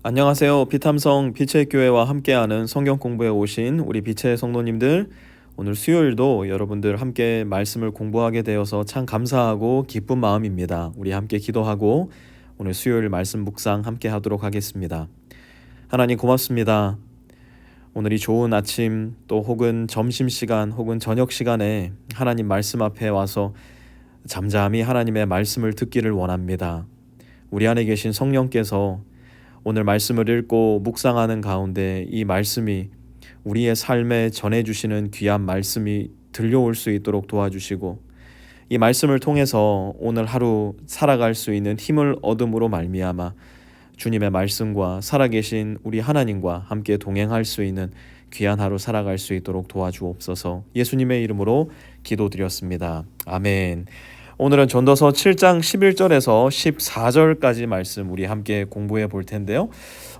안녕하세요. 피탐성 빛의 교회와 함께하는 성경 공부에 오신 우리 빛의 성도님들, 오늘 수요일도 여러분들 함께 말씀을 공부하게 되어서 참 감사하고 기쁜 마음입니다. 우리 함께 기도하고 오늘 수요일 말씀 묵상 함께 하도록 하겠습니다. 하나님 고맙습니다. 오늘 이 좋은 아침 또 혹은 점심시간 혹은 저녁시간에 하나님 말씀 앞에 와서 잠잠히 하나님의 말씀을 듣기를 원합니다. 우리 안에 계신 성령께서 오늘 말씀을 읽고 묵상하는 가운데 이 말씀이 우리의 삶에 전해주시는 귀한 말씀이 들려올 수 있도록 도와주시고, 이 말씀을 통해서 오늘 하루 살아갈 수 있는 힘을 얻음으로 말미암아 주님의 말씀과 살아계신 우리 하나님과 함께 동행할 수 있는 귀한 하루 살아갈 수 있도록 도와주옵소서. 예수님의 이름으로 기도드렸습니다. 아멘. 오늘은 전도서 7장 11절에서 14절까지 말씀 우리 함께 공부해 볼 텐데요.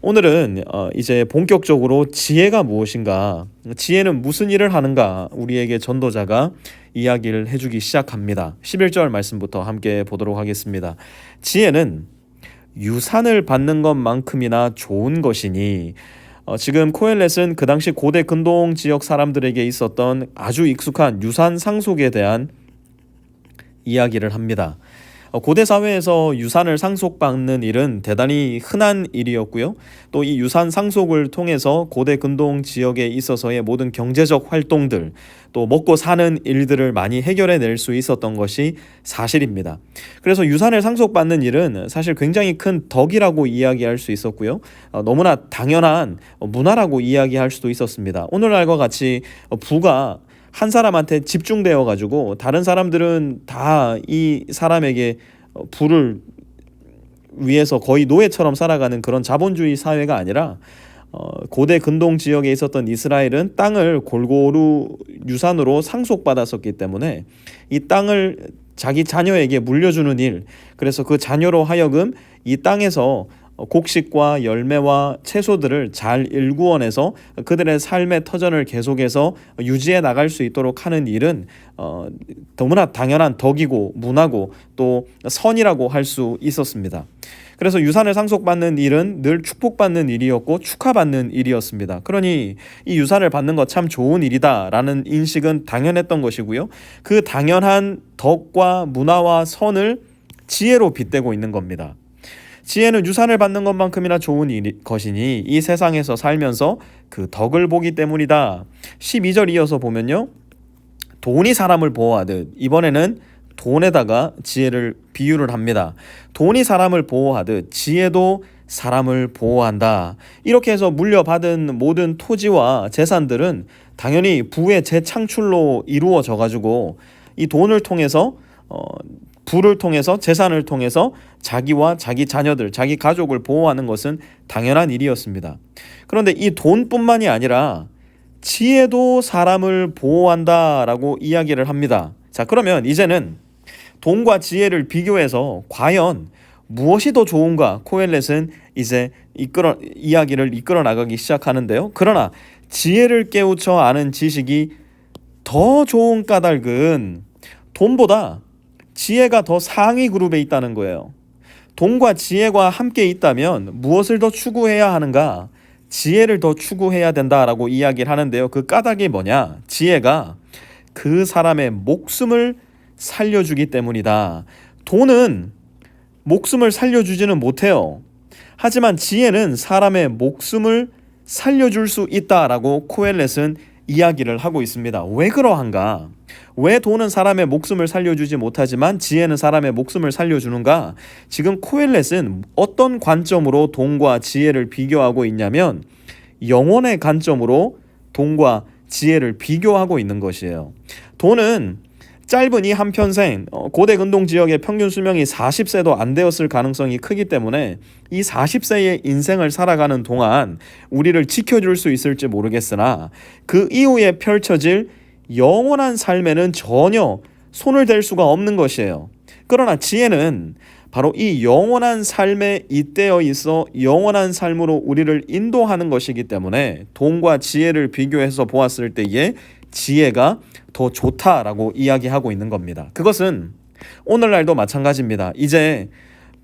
오늘은 이제 본격적으로 지혜가 무엇인가, 지혜는 무슨 일을 하는가 우리에게 전도자가 이야기를 해주기 시작합니다. 11절 말씀부터 함께 보도록 하겠습니다. 지혜는 유산을 받는 것만큼이나 좋은 것이니, 지금 코엘렛은 그 당시 고대 근동 지역 사람들에게 있었던 아주 익숙한 유산 상속에 대한 이야기를 합니다. 고대 사회에서 유산을 상속받는 일은 대단히 흔한 일이었고요. 또 이 유산 상속을 통해서 고대 근동 지역에 있어서의 모든 경제적 활동들, 또 먹고 사는 일들을 많이 해결해낼 수 있었던 것이 사실입니다. 그래서 유산을 상속받는 일은 사실 굉장히 큰 덕이라고 이야기할 수 있었고요. 너무나 당연한 문화라고 이야기할 수도 있었습니다. 오늘날과 같이 부가 한 사람한테 집중되어 가지고 다른 사람들은 다 이 사람에게 부를 위해서 거의 노예처럼 살아가는 그런 자본주의 사회가 아니라, 고대 근동 지역에 있었던 이스라엘은 땅을 골고루 유산으로 상속받았었기 때문에 이 땅을 자기 자녀에게 물려주는 일, 그래서 그 자녀로 하여금 이 땅에서 곡식과 열매와 채소들을 잘 일구어내서 그들의 삶의 터전을 계속해서 유지해 나갈 수 있도록 하는 일은 너무나 당연한 덕이고 문화고 또 선이라고 할 수 있었습니다. 그래서 유산을 상속받는 일은 늘 축복받는 일이었고 축하받는 일이었습니다. 그러니 이 유산을 받는 것 참 좋은 일이다라는 인식은 당연했던 것이고요. 그 당연한 덕과 문화와 선을 지혜로 빗대고 있는 겁니다. 지혜는 유산을 받는 것만큼이나 좋은 것이니 이 세상에서 살면서 그 덕을 보기 때문이다. 12절 이어서 보면요, 돈이 사람을 보호하듯, 이번에는 돈에다가 지혜를 비유를 합니다. 돈이 사람을 보호하듯 지혜도 사람을 보호한다. 이렇게 해서 물려받은 모든 토지와 재산들은 당연히 부의 재창출로 이루어져 가지고 이 돈을 통해서 부를 통해서, 재산을 통해서 자기와 자기 자녀들, 자기 가족을 보호하는 것은 당연한 일이었습니다. 그런데 이 돈뿐만이 아니라 지혜도 사람을 보호한다라고 이야기를 합니다. 자, 그러면 이제는 돈과 지혜를 비교해서 과연 무엇이 더 좋은가, 코엘렛은 이제 이야기를 이끌어 나가기 시작하는데요. 그러나 지혜를 깨우쳐 아는 지식이 더 좋은 까닭은 돈보다 지혜가 더 상위 그룹에 있다는 거예요. 돈과 지혜가 함께 있다면 무엇을 더 추구해야 하는가? 지혜를 더 추구해야 된다라고 이야기를 하는데요. 그 까닭이 뭐냐? 지혜가 그 사람의 목숨을 살려주기 때문이다. 돈은 목숨을 살려주지는 못해요. 하지만 지혜는 사람의 목숨을 살려줄 수 있다라고 코엘렛은 이야기를 하고 있습니다. 왜 그러한가? 왜 돈은 사람의 목숨을 살려주지 못하지만 지혜는 사람의 목숨을 살려주는가? 지금 코엘렛은 어떤 관점으로 돈과 지혜를 비교하고 있냐면 영혼의 관점으로 돈과 지혜를 비교하고 있는 것이에요. 돈은 짧은 이 한평생, 고대 근동 지역의 평균 수명이 40세도 안 되었을 가능성이 크기 때문에 이 40세의 인생을 살아가는 동안 우리를 지켜줄 수 있을지 모르겠으나 그 이후에 펼쳐질 영원한 삶에는 전혀 손을 댈 수가 없는 것이에요. 그러나 지혜는 바로 이 영원한 삶에 잇대어 있어 영원한 삶으로 우리를 인도하는 것이기 때문에 돈과 지혜를 비교해서 보았을 때에 지혜가 더 좋다라고 이야기하고 있는 겁니다. 그것은 오늘날도 마찬가지입니다. 이제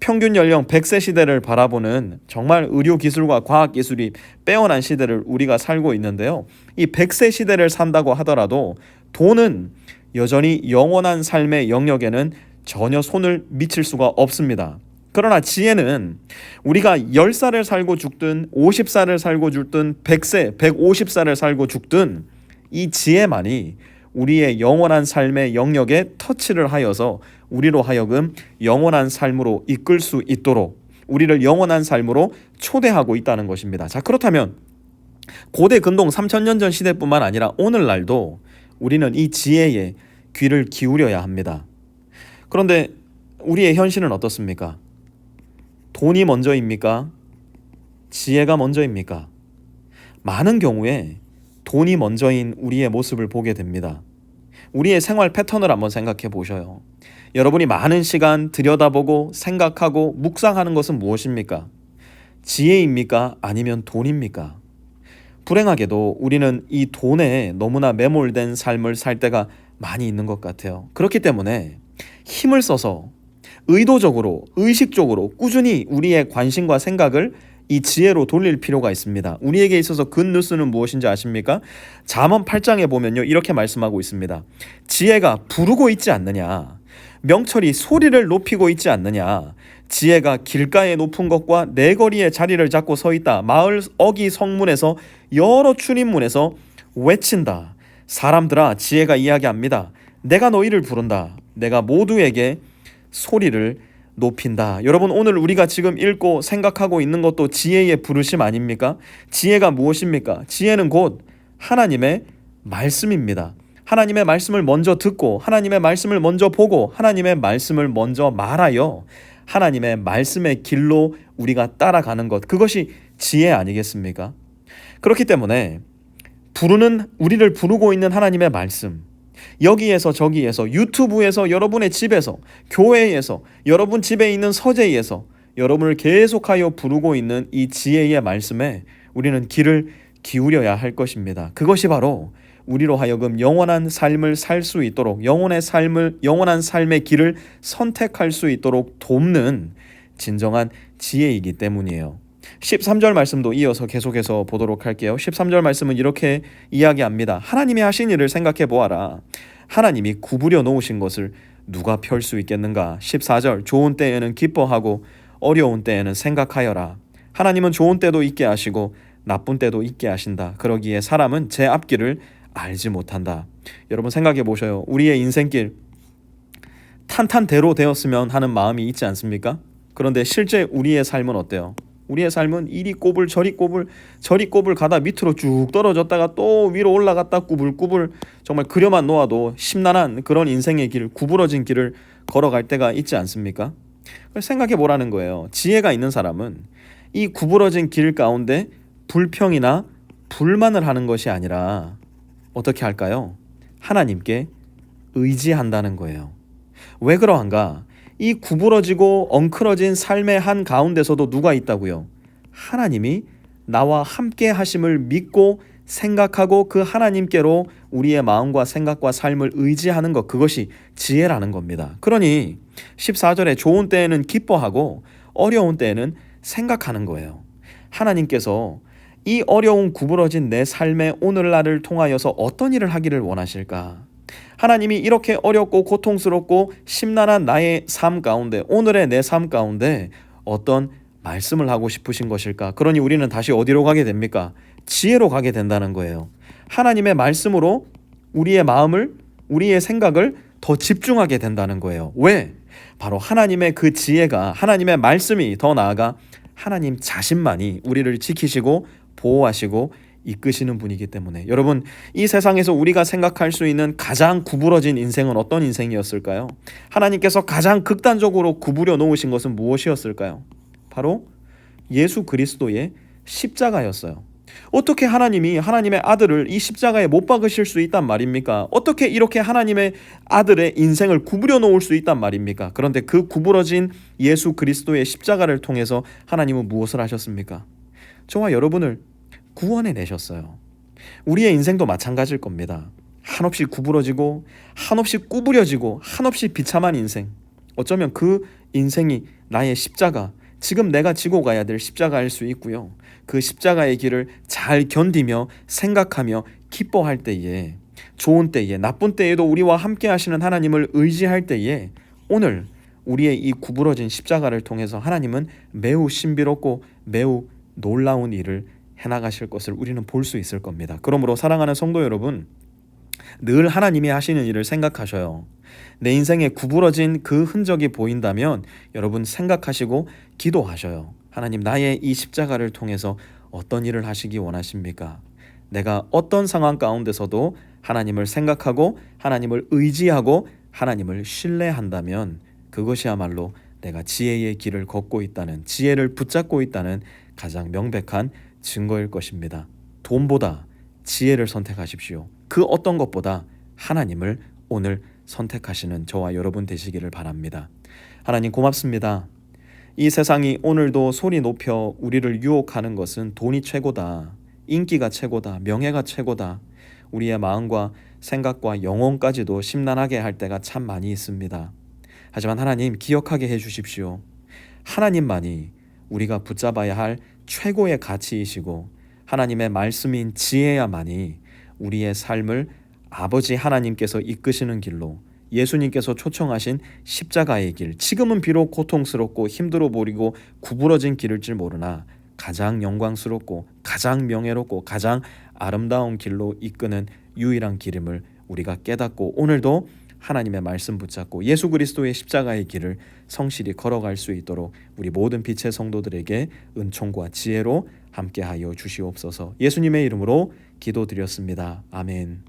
평균 연령 100세 시대를 바라보는 정말 의료기술과 과학기술이 빼어난 시대를 우리가 살고 있는데요. 이 100세 시대를 산다고 하더라도 돈은 여전히 영원한 삶의 영역에는 전혀 손을 미칠 수가 없습니다. 그러나 지혜는 우리가 10살을 살고 죽든 50살을 살고 죽든 100세, 150살을 살고 죽든 이 지혜만이 우리의 영원한 삶의 영역에 터치를 하여서 우리로 하여금 영원한 삶으로 이끌 수 있도록 우리를 영원한 삶으로 초대하고 있다는 것입니다. 자, 그렇다면 고대 근동 3000년 전 시대뿐만 아니라 오늘날도 우리는 이 지혜에 귀를 기울여야 합니다. 그런데 우리의 현실은 어떻습니까? 돈이 먼저입니까? 지혜가 먼저입니까? 많은 경우에 돈이 먼저인 우리의 모습을 보게 됩니다. 우리의 생활 패턴을 한번 생각해 보셔요. 여러분이 많은 시간 들여다보고 생각하고 묵상하는 것은 무엇입니까? 지혜입니까? 아니면 돈입니까? 불행하게도 우리는 이 돈에 너무나 매몰된 삶을 살 때가 많이 있는 것 같아요. 그렇기 때문에 힘을 써서 의도적으로, 의식적으로 꾸준히 우리의 관심과 생각을 이 지혜로 돌릴 필요가 있습니다. 우리에게 있어서 굿뉴스는 무엇인지 아십니까? 잠언 8장에 보면요, 이렇게 말씀하고 있습니다. 지혜가 부르고 있지 않느냐? 명철이 소리를 높이고 있지 않느냐? 지혜가 길가에 높은 것과 내거리에 자리를 잡고 서 있다. 마을 어기 성문에서 여러 출입문에서 외친다. 사람들아, 지혜가 이야기합니다. 내가 너희를 부른다. 내가 모두에게 소리를 높인다. 여러분, 오늘 우리가 지금 읽고 생각하고 있는 것도 지혜의 부르심 아닙니까? 지혜가 무엇입니까? 지혜는 곧 하나님의 말씀입니다. 하나님의 말씀을 먼저 듣고 하나님의 말씀을 먼저 보고 하나님의 말씀을 먼저 말하여 하나님의 말씀의 길로 우리가 따라가는 것, 그것이 지혜 아니겠습니까? 그렇기 때문에 우리를 부르고 있는 하나님의 말씀, 여기에서 저기에서 유튜브에서 여러분의 집에서 교회에서 여러분 집에 있는 서재에서 여러분을 계속하여 부르고 있는 이 지혜의 말씀에 우리는 귀를 기울여야 할 것입니다. 그것이 바로 우리로 하여금 영원한 삶을 살 수 있도록 영원한 삶의 길을 선택할 수 있도록 돕는 진정한 지혜이기 때문이에요. 13절 말씀도 이어서 계속해서 보도록 할게요. 13절 말씀은 이렇게 이야기합니다. 하나님이 하신 일을 생각해 보아라. 하나님이 구부려 놓으신 것을 누가 펼 수 있겠는가? 14절 좋은 때에는 기뻐하고 어려운 때에는 생각하여라. 하나님은 좋은 때도 있게 하시고 나쁜 때도 있게 하신다. 그러기에 사람은 제 앞길을 알지 못한다. 여러분 생각해 보셔요. 우리의 인생길 탄탄대로 되었으면 하는 마음이 있지 않습니까? 그런데 실제 우리의 삶은 어때요? 우리의 삶은 이리 꼬불 저리 꼬불 가다 밑으로 쭉 떨어졌다가 또 위로 올라갔다 꾸불꾸불 정말 그려만 놓아도 심란한 그런 인생의 길, 구부러진 길을 걸어갈 때가 있지 않습니까? 생각해 보라는 거예요. 지혜가 있는 사람은 이 구부러진 길 가운데 불평이나 불만을 하는 것이 아니라 어떻게 할까요? 하나님께 의지한다는 거예요. 왜 그러한가? 이 구부러지고 엉클어진 삶의 한 가운데서도 누가 있다고요? 하나님이 나와 함께 하심을 믿고 생각하고 그 하나님께로 우리의 마음과 생각과 삶을 의지하는 것, 그것이 지혜라는 겁니다. 그러니 14절에 좋은 때에는 기뻐하고 어려운 때에는 생각하는 거예요. 하나님께서 이 어려운 구부러진 내 삶의 오늘날을 통하여서 어떤 일을 하기를 원하실까? 하나님이 이렇게 어렵고 고통스럽고 심란한 나의 삶 가운데, 오늘의 내 삶 가운데 어떤 말씀을 하고 싶으신 것일까? 그러니 우리는 다시 어디로 가게 됩니까? 지혜로 가게 된다는 거예요. 하나님의 말씀으로 우리의 마음을, 우리의 생각을 더 집중하게 된다는 거예요. 왜? 바로 하나님의 그 지혜가, 하나님의 말씀이, 더 나아가 하나님 자신만이 우리를 지키시고 보호하시고 이끄시는 분이기 때문에. 여러분, 이 세상에서 우리가 생각할 수 있는 가장 구부러진 인생은 어떤 인생이었을까요? 하나님께서 가장 극단적으로 구부려 놓으신 것은 무엇이었을까요? 바로 예수 그리스도의 십자가였어요. 어떻게 하나님이 하나님의 아들을 이 십자가에 못 박으실 수 있단 말입니까? 어떻게 이렇게 하나님의 아들의 인생을 구부려 놓을 수 있단 말입니까? 그런데 그 구부러진 예수 그리스도의 십자가를 통해서 하나님은 무엇을 하셨습니까? 저와 여러분을 구원해 내셨어요. 우리의 인생도 마찬가지일 겁니다. 한없이 구부러지고 한없이 구부려지고 한없이 비참한 인생, 어쩌면 그 인생이 나의 십자가, 지금 내가 지고 가야 될 십자가일 수 있고요. 그 십자가의 길을 잘 견디며 생각하며 기뻐할 때에, 좋은 때에, 나쁜 때에도 우리와 함께 하시는 하나님을 의지할 때에 오늘 우리의 이 구부러진 십자가를 통해서 하나님은 매우 신비롭고 매우 놀라운 일을 해나가실 것을 우리는 볼 수 있을 겁니다. 그러므로 사랑하는 성도 여러분, 늘 하나님이 하시는 일을 생각하셔요. 내 인생에 구부러진 그 흔적이 보인다면 여러분 생각하시고 기도하셔요. 하나님, 나의 이 십자가를 통해서 어떤 일을 하시기 원하십니까? 내가 어떤 상황 가운데서도 하나님을 생각하고 하나님을 의지하고 하나님을 신뢰한다면 그것이야말로 내가 지혜의 길을 걷고 있다는, 지혜를 붙잡고 있다는 가장 명백한 증거일 것입니다. 돈보다 지혜를 선택하십시오. 그 어떤 것보다 하나님을 오늘 선택하시는 저와 여러분 되시기를 바랍니다. 하나님 고맙습니다. 이 세상이 오늘도 소리 높여 우리를 유혹하는 것은 돈이 최고다, 인기가 최고다, 명예가 최고다, 우리의 마음과 생각과 영혼까지도 심란하게 할 때가 참 많이 있습니다. 하지만 하나님, 기억하게 해주십시오. 하나님만이 우리가 붙잡아야 할 최고의 가치이시고 하나님의 말씀인 지혜야만이 우리의 삶을 아버지 하나님께서 이끄시는 길로, 예수님께서 초청하신 십자가의 길, 지금은 비록 고통스럽고 힘들어 보이고 구부러진 길일지 모르나 가장 영광스럽고 가장 명예롭고 가장 아름다운 길로 이끄는 유일한 길임을 우리가 깨닫고 오늘도 하나님의 말씀 붙잡고 예수 그리스도의 십자가의 길을 성실히 걸어갈 수 있도록 우리 모든 빛의 성도들에게 은총과 지혜로 함께하여 주시옵소서. 예수님의 이름으로 기도드렸습니다. 아멘.